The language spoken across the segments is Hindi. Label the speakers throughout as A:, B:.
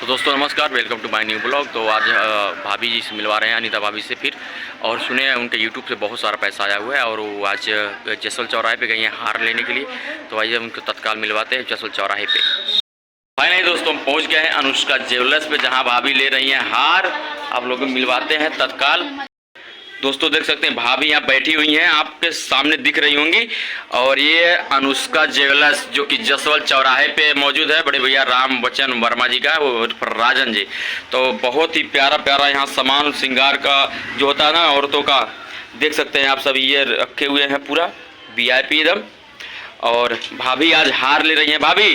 A: तो दोस्तों नमस्कार, welcome to my new blog. तो आज भाभी जी से मिलवा रहे हैं, अनीता भाभी से फिर। और सुने हैं उनके यूट्यूब से बहुत सारा पैसा आया हुआ है और वो आज जसवल चौराहे पे गई हैं हार लेने के लिए। तो आइए उनको तत्काल मिलवाते हैं जसवल चौराहे पे। फाइनली दोस्तों हम पहुँच गए हैं अनुष्का ज्वेलर्स पे, जहाँ भाभी ले रही हैं हार। आप लोग मिलवाते हैं तत्काल। दोस्तों देख सकते हैं भाभी यहाँ बैठी हुई हैं, आपके सामने दिख रही होंगी। और ये अनुष्का ज्वेलर्स जो कि जसवल चौराहे पे मौजूद है, बड़े भैया राम बच्चन वर्मा जी का, वो राजन जी। तो बहुत ही प्यारा प्यारा यहाँ सामान श्रृंगार का जो होता है ना औरतों का, देख सकते हैं आप सभी ये रखे हुए हैं पूरा VIP एकदम। और भाभी आज हार ले रही हैं। भाभी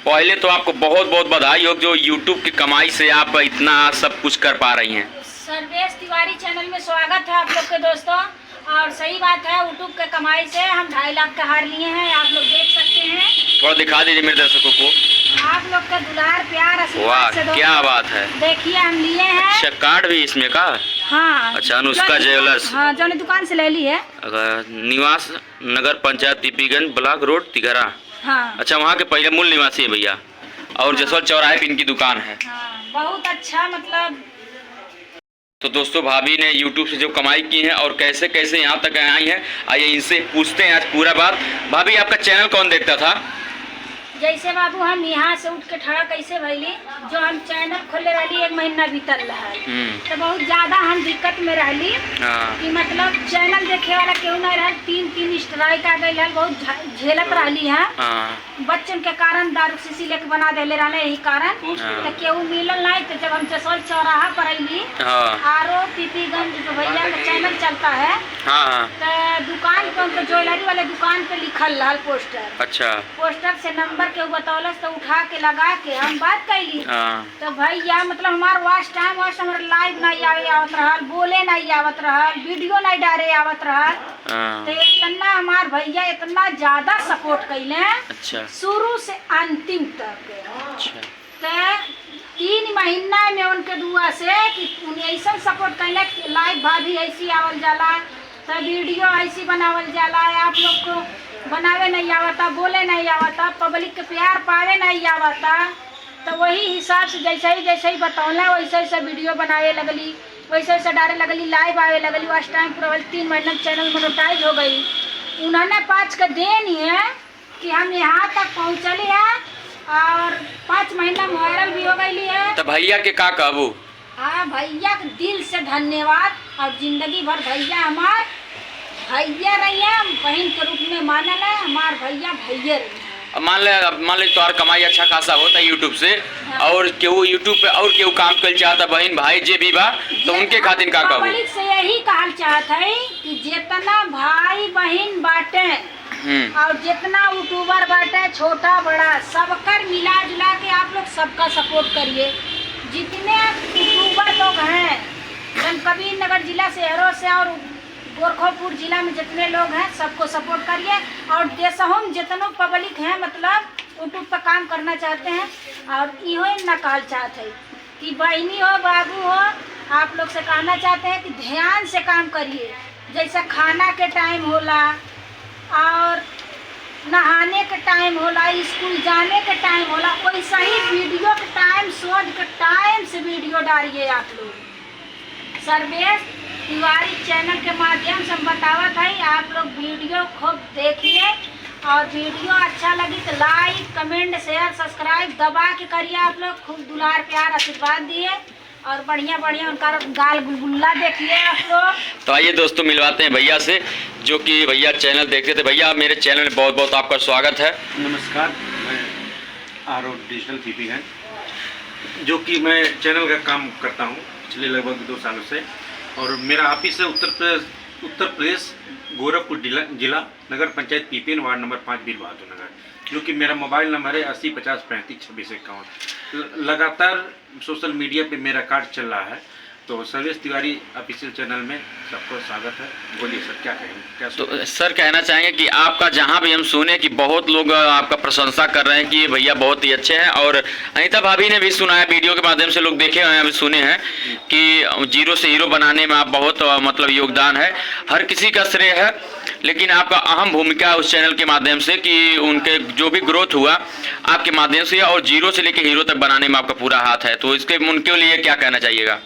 A: पहले तो आपको बहुत बहुत बधाई हो जो यूट्यूब की कमाई से आप इतना सब कुछ कर पा रही हैं।
B: सर्वेश तिवारी चैनल में स्वागत है आप लोग के दोस्तों। और सही बात है, यूट्यूब के कमाई से हम 2.5 लाख का हार लिए हैं, आप लोग देख सकते हैं।
A: थोड़ा दिखा दीजिए मेरे दर्शकों को।
B: आप लोग का दुलार प्यार आशीर्वाद से
A: क्या बात है,
B: देखिए हम लिए हैं।
A: अच्छा कार्ड भी इसमें का?
B: हाँ
A: अच्छा, अनुष्का ज्वेलर्स।
B: हाँ, जो दुकान से ले ली है।
A: निवास नगर पंचायत पीपीगंज ब्लॉक रोड तिघरा।
B: हाँ।
A: अच्छा, वहाँ के पहले मूल निवासी है भैया। और जसवल चौराहे पे इनकी दुकान है।
B: हाँ, बहुत अच्छा मतलब।
A: तो दोस्तों भाभी ने YouTube से जो कमाई की है और कैसे कैसे यहाँ तक आई हैं, आइए इनसे पूछते हैं आज पूरा बात। भाभी आपका चैनल कौन देखता था?
B: जैसे बाबू हम यहाँ से उठ के ठड़ा कैसे भैली, जो हम चैनल खोले रही 1 महीना बीतल रहा, तो बहुत ज्यादा हम दिक्कत में रहली कि मतलब चैनल देखे वाला केहू नहीं रहा। 3 स्ट्राइक आ गई, बहुत झेलत रहली है। बच्चन के कारण दारू शीशी लेके बना देले रहले, यही कारण तो केहू मिलल नहीं। तो जब हम जसवल चौराहा पर अली आरो पीपीगंज जो भैया का चैनल चलता है, तो दुकान पे उनके ज्वेलरी वाले दुकान पे लिखल रहा पोस्टर।
A: अच्छा,
B: पोस्टर से नंबर के बतौलस तो उठा के लगा के हम बात कैली। तो भैया मतलब हमार वॉच टाइम हमारे लाइव नहीं आवत रहल, बोले नहीं आवत रहल, वीडियो नहीं डाले आवत रहल। तो इतना हमार भैया इतना ज्यादा सपोर्ट कैले। अच्छा। शुरू से अंतिम तक। अच्छा। तो 3 महीना में उनके दुआ से कि उन्हें ऐसा सपोर्ट कैले, लाइव भाभी ऐसी आवल जाला, तो वीडियो ऐसी बनावल जाला। आप लोग को बनावे नहीं आवता, बोले नहीं आवता, पब्लिक के प्यार पावे नहीं आवता। तो वही हिसाब से जैसे ही बतौला वैसे वैसे वीडियो बनावे लगली, वैसे वैसे डाले लगली, लाइव आवे लगली। उस टाइम पूरा 3 महीना चैनल मोनेटाइज हो गई। उन्होंने 5 का देन है कि हम यहाँ तक पहुँचले हैं और 5 महीना वायरल भी हो गई है।
A: तो भैया के का कहबू?
B: हाँ, भैया के दिल से धन्यवाद। और जिंदगी भर भैया हमार भैया रही है, बहन के रूप में मानल है, हमार भैया भैया रही है।
A: मान ले तो कमाई अच्छा खासा होता है यूट्यूब से। हाँ। और केहू यूट्यूब पे और केहू काम कर चाहता बहन भाई जे भी बा, तो उनके खातिर का कहबू?
B: पब्लिक से यही कहल चाहत है कि जितना भाई बहन बाटे और जितना यूट्यूबर बाटे, छोटा बड़ा सबकर मिला जुला के आप लोग सबका सपोर्ट करिए। जितने यूट्यूबर लोग हैं कबीर नगर जिला शहरों से और गोरखपुर जिला में जितने लोग हैं सबको सपोर्ट करिए। और देशों में जितने पब्लिक हैं मतलब यूट्यूब पर काम करना चाहते हैं, और इहो न कहल चाहते हैं कि बहनी हो बाबू हो, आप लोग से कहना चाहते हैं कि ध्यान से काम करिए। जैसे खाना के टाइम होला और नहाने के टाइम होला, स्कूल जाने के टाइम होला, वैसा ही वीडियो के टाइम सोच के टाइम से वीडियो डालिए। आप लोग सर्वेश तिवारी चैनल के माध्यम से हम बतावत है, आप लोग वीडियो खूब देखिए और वीडियो अच्छा लगी तो लाइक कमेंट शेयर सब्सक्राइब दबा के करिए। आप लोग खूब दुलार प्यार आशीर्वाद दिए और बढ़िया बढ़िया उनका गाल गुलगुल्ला देखिए आप लोग।
A: तो आइए दोस्तों मिलवाते हैं भैया से जो कि भैया चैनल देखते थे। भैया मेरे चैनल में बहुत बहुत आपका स्वागत है।
C: नमस्कार, मैं आरो डिजिटल पीपीगंज जो कि मैं चैनल का काम करता हूँ पिछले लगभग 2 सालों से। और मेरा ऑफिस है उत्तर प्रदेश गोरखपुर जिला नगर पंचायत पीपीएन वार्ड नंबर 5 वीर बहादुर नगर, जो कि मेरा मोबाइल नंबर है 80 50 35 26 51। लगातार सोशल मीडिया पे मेरा कार्ड चल रहा है। तो सर्वेश तिवारी ऑफिशियल चैनल में सबको स्वागत है। बोलिए सर, क्या कहेंगे?
A: तो सर कहना चाहेंगे कि आपका जहाँ भी हम सुने कि बहुत लोग आपका प्रशंसा कर रहे हैं कि ये भैया बहुत ही अच्छे हैं। और अनीता भाभी ने भी सुना है, वीडियो के माध्यम से लोग देखे हैं, अभी सुने हैं कि 0 से हीरो बनाने में आप बहुत मतलब योगदान है। हर किसी का श्रेय है, लेकिन आपका अहम भूमिका है उस चैनल के माध्यम से कि उनके जो भी ग्रोथ हुआ आपके माध्यम से और जीरो से लेकर हीरो तक बनाने में आपका पूरा हाथ है, तो इसके उनके लिए क्या कहना चाहिएगा?